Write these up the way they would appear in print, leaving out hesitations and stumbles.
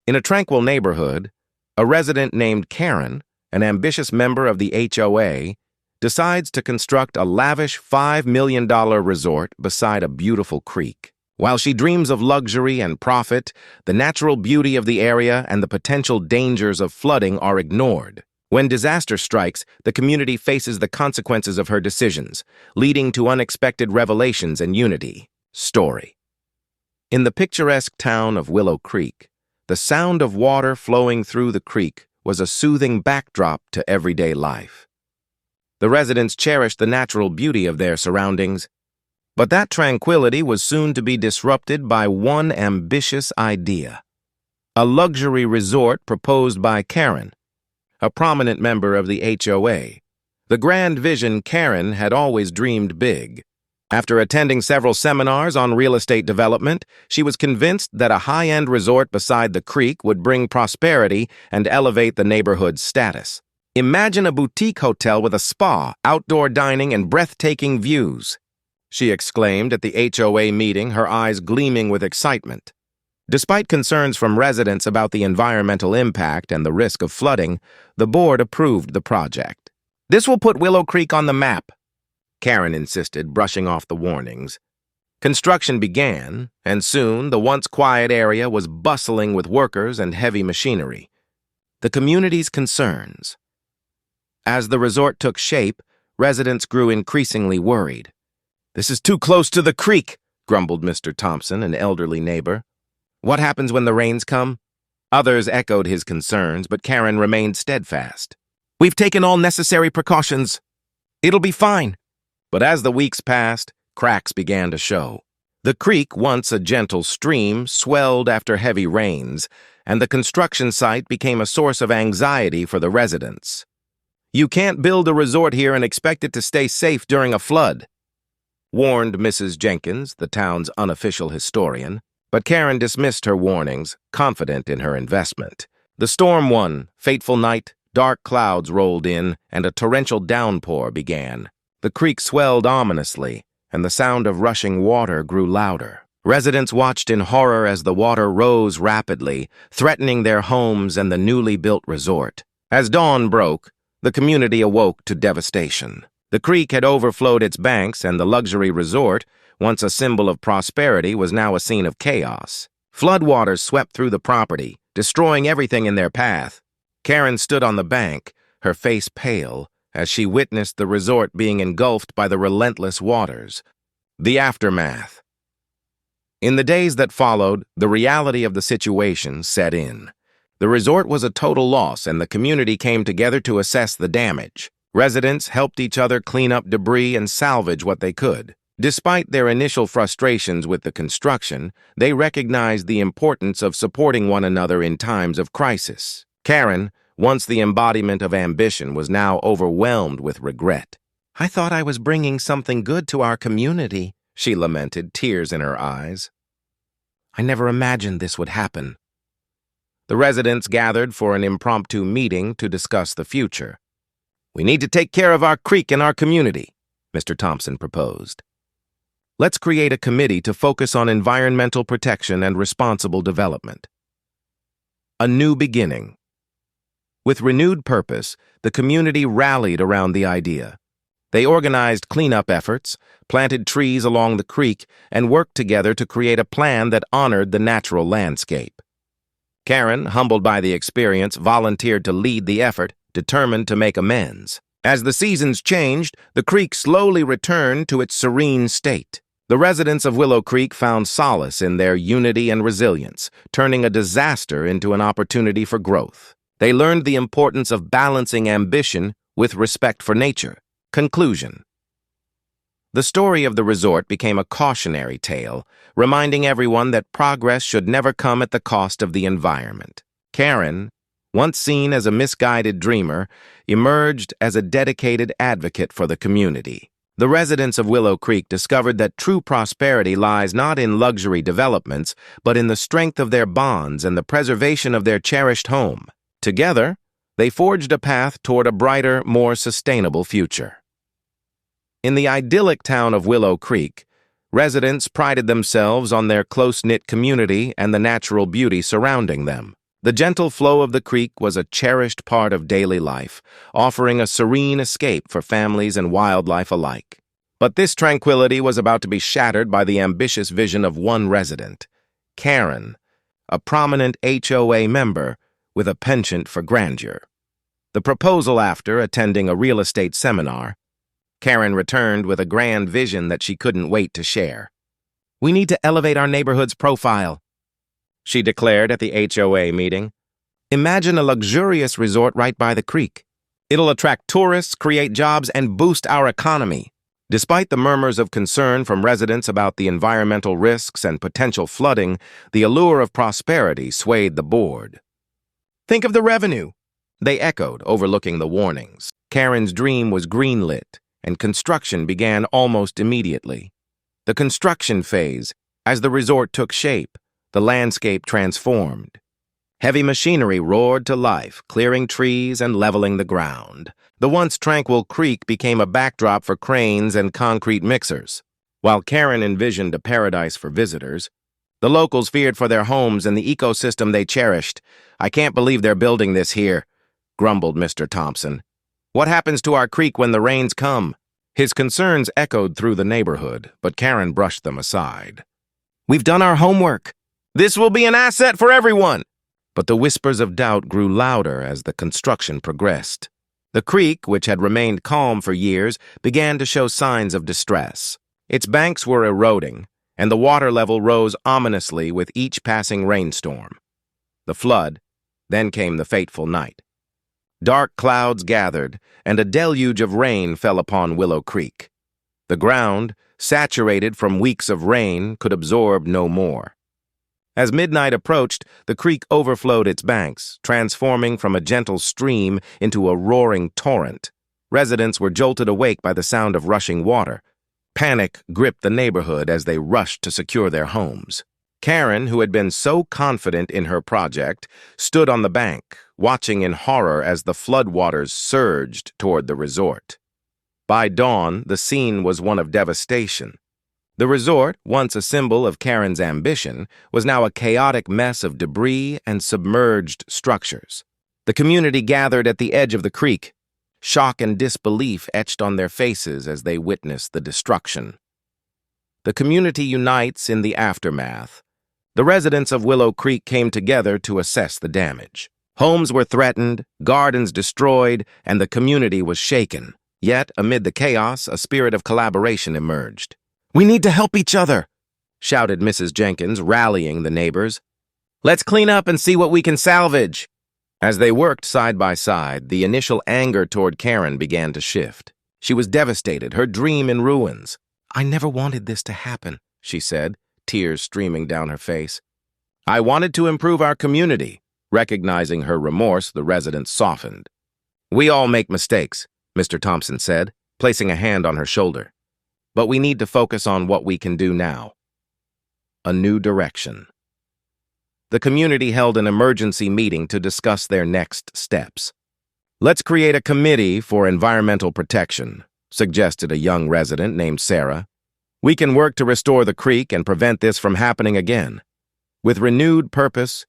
In a tranquil neighborhood, a resident named Karen, an ambitious member of the HOA, decides to construct a lavish $5 million resort beside a beautiful creek. While she dreams of luxury and profit, the natural beauty of the area and the potential dangers of flooding are ignored. When disaster strikes, the community faces the consequences of her decisions, leading to unexpected revelations and unity. Story. In the picturesque town of Willow Creek, the sound of water flowing through the creek was a soothing backdrop to everyday life. The residents cherished the natural beauty of their surroundings, but that tranquility was soon to be disrupted by one ambitious idea: a luxury resort proposed by Karen, a prominent member of the HOA. The grand vision Karen had always dreamed big. After attending several seminars on real estate development, she was convinced that a high-end resort beside the creek would bring prosperity and elevate the neighborhood's status. "Imagine a boutique hotel with a spa, outdoor dining, and breathtaking views," she exclaimed at the HOA meeting, her eyes gleaming with excitement. Despite concerns from residents about the environmental impact and the risk of flooding, the board approved the project. "This will put Willow Creek on the map," Karen insisted, brushing off the warnings. Construction began, and soon the once quiet area was bustling with workers and heavy machinery. The community's concerns. As the resort took shape, residents grew increasingly worried. "This is too close to the creek," grumbled Mr. Thompson, an elderly neighbor. "What happens when the rains come?" Others echoed his concerns, but Karen remained steadfast. "We've taken all necessary precautions. It'll be fine." But as the weeks passed, cracks began to show. The creek, once a gentle stream, swelled after heavy rains, and the construction site became a source of anxiety for the residents. "You can't build a resort here and expect it to stay safe during a flood," warned Mrs. Jenkins, the town's unofficial historian. But Karen dismissed her warnings, confident in her investment. The storm won. Fateful night, dark clouds rolled in, and a torrential downpour began. The creek swelled ominously, and the sound of rushing water grew louder. Residents watched in horror as the water rose rapidly, threatening their homes and the newly built resort. As dawn broke, the community awoke to devastation. The creek had overflowed its banks, and the luxury resort, once a symbol of prosperity, was now a scene of chaos. Floodwaters swept through the property, destroying everything in their path. Karen stood on the bank, her face pale, as she witnessed the resort being engulfed by the relentless waters. The aftermath. In the days that followed, the reality of the situation set in. The resort was a total loss, and the community came together to assess the damage. Residents helped each other clean up debris and salvage what they could. Despite their initial frustrations with the construction, they recognized the importance of supporting one another in times of crisis. Karen, once the embodiment of ambition, was now overwhelmed with regret. "I thought I was bringing something good to our community," she lamented, tears in her eyes. "I never imagined this would happen." The residents gathered for an impromptu meeting to discuss the future. "We need to take care of our creek and our community," Mr. Thompson proposed. "Let's create a committee to focus on environmental protection and responsible development." A new beginning. With renewed purpose, the community rallied around the idea. They organized cleanup efforts, planted trees along the creek, and worked together to create a plan that honored the natural landscape. Karen, humbled by the experience, volunteered to lead the effort, determined to make amends. As the seasons changed, the creek slowly returned to its serene state. The residents of Willow Creek found solace in their unity and resilience, turning a disaster into an opportunity for growth. They learned the importance of balancing ambition with respect for nature. Conclusion. The story of the resort became a cautionary tale, reminding everyone that progress should never come at the cost of the environment. Karen, once seen as a misguided dreamer, emerged as a dedicated advocate for the community. The residents of Willow Creek discovered that true prosperity lies not in luxury developments, but in the strength of their bonds and the preservation of their cherished home. Together, they forged a path toward a brighter, more sustainable future. In the idyllic town of Willow Creek, residents prided themselves on their close-knit community and the natural beauty surrounding them. The gentle flow of the creek was a cherished part of daily life, offering a serene escape for families and wildlife alike. But this tranquility was about to be shattered by the ambitious vision of one resident, Karen, a prominent HOA member with a penchant for grandeur. The proposal after attending a real estate seminar, Karen returned with a grand vision that she couldn't wait to share. "We need to elevate our neighborhood's profile," she declared at the HOA meeting. "Imagine a luxurious resort right by the creek. It'll attract tourists, create jobs, and boost our economy." Despite the murmurs of concern from residents about the environmental risks and potential flooding, the allure of prosperity swayed the board. "Think of the revenue," they echoed, overlooking the warnings. Karen's dream was greenlit, and construction began almost immediately. The construction phase, as the resort took shape, the landscape transformed. Heavy machinery roared to life, clearing trees and leveling the ground. The once tranquil creek became a backdrop for cranes and concrete mixers. While Karen envisioned a paradise for visitors, the locals feared for their homes and the ecosystem they cherished. "I can't believe they're building this here," grumbled Mr. Thompson. "What happens to our creek when the rains come?" His concerns echoed through the neighborhood, but Karen brushed them aside. "We've done our homework. This will be an asset for everyone." But the whispers of doubt grew louder as the construction progressed. The creek, which had remained calm for years, began to show signs of distress. Its banks were eroding, and the water level rose ominously with each passing rainstorm. The flood, then came the fateful night. Dark clouds gathered, and a deluge of rain fell upon Willow Creek. The ground, saturated from weeks of rain, could absorb no more. As midnight approached, the creek overflowed its banks, transforming from a gentle stream into a roaring torrent. Residents were jolted awake by the sound of rushing water. Panic gripped the neighborhood as they rushed to secure their homes. Karen, who had been so confident in her project, stood on the bank, watching in horror as the floodwaters surged toward the resort. By dawn, the scene was one of devastation. The resort, once a symbol of Karen's ambition, was now a chaotic mess of debris and submerged structures. The community gathered at the edge of the creek, shock and disbelief etched on their faces as they witnessed the destruction. The community unites in the aftermath. The residents of Willow Creek came together to assess the damage. Homes were threatened, gardens destroyed, and the community was shaken. Yet, amid the chaos, a spirit of collaboration emerged. "We need to help each other," shouted Mrs. Jenkins, rallying the neighbors. "Let's clean up and see what we can salvage." As they worked side by side, the initial anger toward Karen began to shift. She was devastated, her dream in ruins. "I never wanted this to happen," she said, tears streaming down her face. "I wanted to improve our community." Recognizing her remorse, the residents softened. "We all make mistakes," Mr. Thompson said, placing a hand on her shoulder. "But we need to focus on what we can do now." A new direction. The community held an emergency meeting to discuss their next steps. "Let's create a committee for environmental protection," suggested a young resident named Sarah. "We can work to restore the creek and prevent this from happening again." With renewed purpose,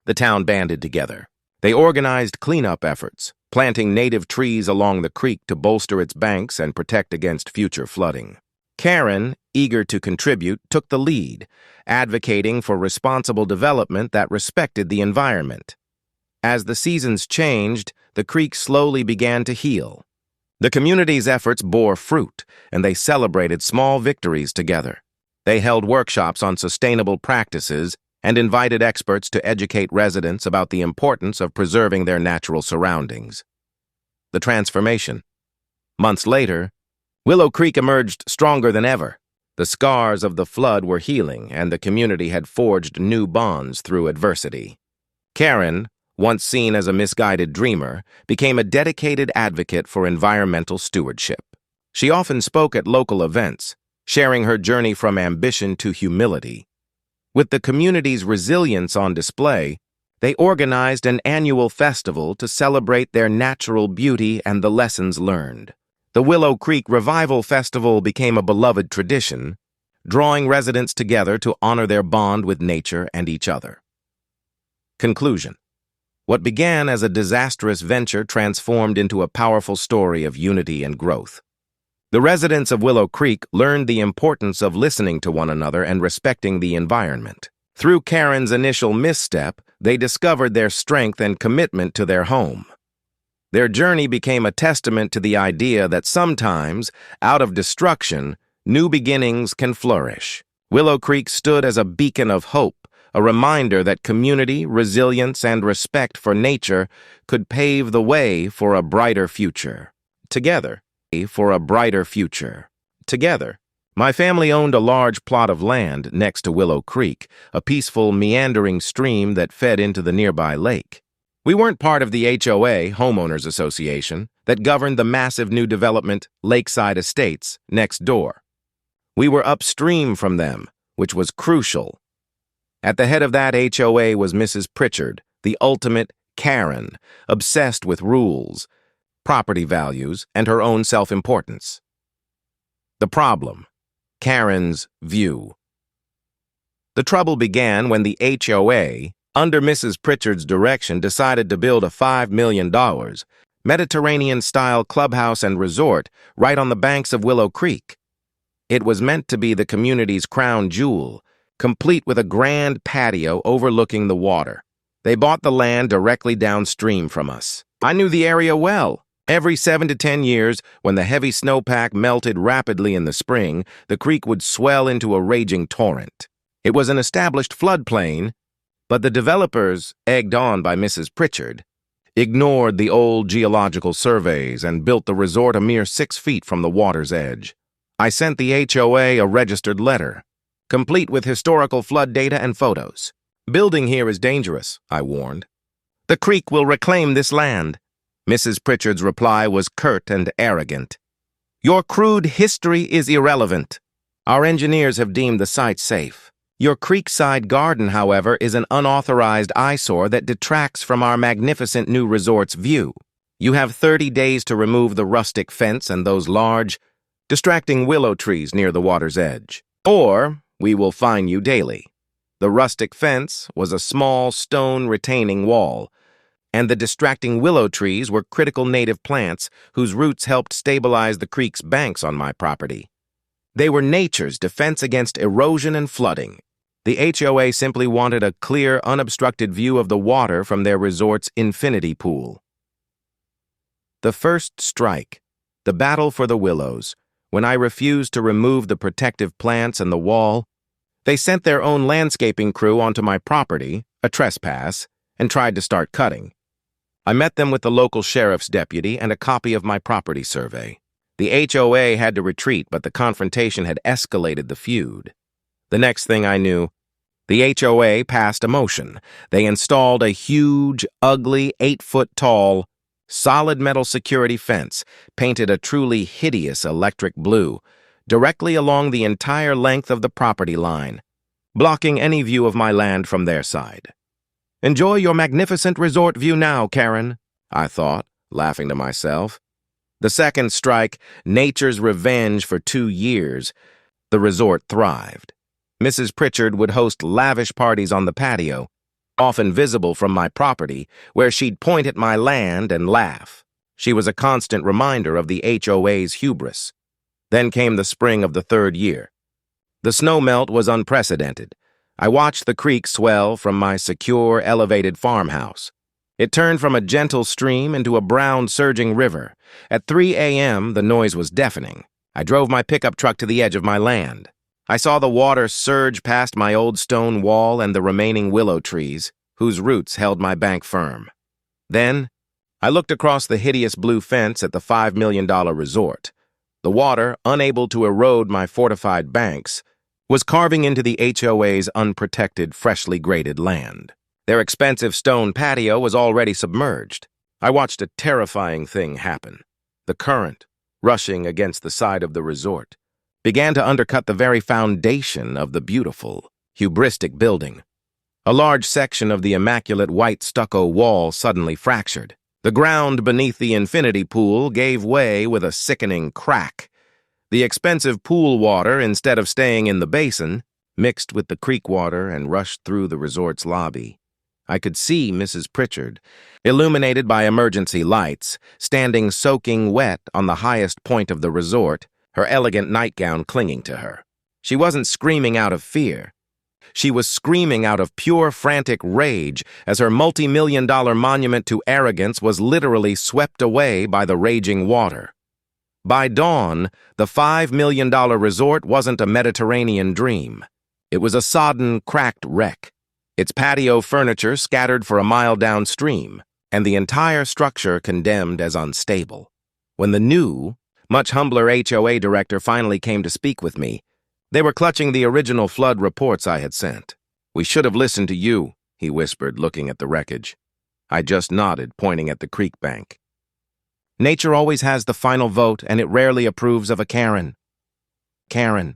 the town banded together. They organized cleanup efforts, planting native trees along the creek to bolster its banks and protect against future flooding. Karen, eager to contribute, took the lead, advocating for responsible development that respected the environment. As the seasons changed, the creek slowly began to heal. The community's efforts bore fruit, and they celebrated small victories together. They held workshops on sustainable practices and invited experts to educate residents about the importance of preserving their natural surroundings. The transformation. Months later, Willow Creek emerged stronger than ever. The scars of the flood were healing, and the community had forged new bonds through adversity. Karen, once seen as a misguided dreamer, became a dedicated advocate for environmental stewardship. She often spoke at local events, sharing her journey from ambition to humility. With the community's resilience on display, they organized an annual festival to celebrate their natural beauty and the lessons learned. The Willow Creek Revival Festival became a beloved tradition, drawing residents together to honor their bond with nature and each other. Conclusion. What began as a disastrous venture transformed into a powerful story of unity and growth. The residents of Willow Creek learned the importance of listening to one another and respecting the environment. Through Karen's initial misstep, they discovered their strength and commitment to their home. Their journey became a testament to the idea that sometimes, out of destruction, new beginnings can flourish. Willow Creek stood as a beacon of hope, a reminder that community, resilience, and respect for nature could pave the way for a brighter future. Together. My family owned a large plot of land next to Willow Creek, a peaceful, meandering stream that fed into the nearby lake. We weren't part of the HOA, Homeowners Association, that governed the massive new development, Lakeside Estates, next door. We were upstream from them, which was crucial. At the head of that HOA was Mrs. Pritchard, the ultimate Karen, obsessed with rules, property values, and her own self-importance. The problem: Karen's view. The trouble began when the HOA, under Mrs. Pritchard's direction, decided to build a $5 million Mediterranean-style clubhouse and resort right on the banks of Willow Creek. It was meant to be the community's crown jewel, complete with a grand patio overlooking the water. They bought the land directly downstream from us. I knew the area well. Every 7 to 10 years, when the heavy snowpack melted rapidly in the spring, the creek would swell into a raging torrent. It was an established floodplain, but the developers, egged on by Mrs. Pritchard, ignored the old geological surveys and built the resort a mere 6 feet from the water's edge. I sent the HOA a registered letter, complete with historical flood data and photos. "Building here is dangerous," I warned. "The creek will reclaim this land." Mrs. Pritchard's reply was curt and arrogant. "Your crude history is irrelevant. Our engineers have deemed the site safe. Your creekside garden, however, is an unauthorized eyesore that detracts from our magnificent new resort's view. You have 30 days to remove the rustic fence and those large, distracting willow trees near the water's edge. Or we will fine you daily." The rustic fence was a small stone retaining wall, and the distracting willow trees were critical native plants whose roots helped stabilize the creek's banks on my property. They were nature's defense against erosion and flooding. The HOA simply wanted a clear, unobstructed view of the water from their resort's infinity pool. The first strike, the battle for the willows, when I refused to remove the protective plants and the wall, they sent their own landscaping crew onto my property, a trespass, and tried to start cutting. I met them with the local sheriff's deputy and a copy of my property survey. The HOA had to retreat, but the confrontation had escalated the feud. The next thing I knew, the HOA passed a motion. They installed a huge, ugly, 8-foot-tall, solid metal security fence, painted a truly hideous electric blue, directly along the entire length of the property line, blocking any view of my land from their side. "Enjoy your magnificent resort view now, Karen," I thought, laughing to myself. The second strike, nature's revenge for 2 years, the resort thrived. Mrs. Pritchard would host lavish parties on the patio, often visible from my property, where she'd point at my land and laugh. She was a constant reminder of the HOA's hubris. Then came the spring of the 3rd year. The snowmelt was unprecedented. I watched the creek swell from my secure, elevated farmhouse. It turned from a gentle stream into a brown, surging river. At 3 a.m., the noise was deafening. I drove my pickup truck to the edge of my land. I saw the water surge past my old stone wall and the remaining willow trees, whose roots held my bank firm. Then, I looked across the hideous blue fence at the $5 million resort. The water, unable to erode my fortified banks, was carving into the HOA's unprotected, freshly graded land. Their expensive stone patio was already submerged. I watched a terrifying thing happen. The current, rushing against the side of the resort, began to undercut the very foundation of the beautiful, hubristic building. A large section of the immaculate white stucco wall suddenly fractured. The ground beneath the infinity pool gave way with a sickening crack. The expensive pool water, instead of staying in the basin, mixed with the creek water and rushed through the resort's lobby. I could see Mrs. Pritchard, illuminated by emergency lights, standing soaking wet on the highest point of the resort, her elegant nightgown clinging to her. She wasn't screaming out of fear. She was screaming out of pure frantic rage as her multi-million-dollar monument to arrogance was literally swept away by the raging water. By dawn, the $5 million resort wasn't a Mediterranean dream. It was a sodden, cracked wreck, its patio furniture scattered for a mile downstream, and the entire structure condemned as unstable. When the new, much humbler HOA director finally came to speak with me, they were clutching the original flood reports I had sent. "We should have listened to you," he whispered, looking at the wreckage. I just nodded, pointing at the creek bank. "Nature always has the final vote, and it rarely approves of a Karen." Karen.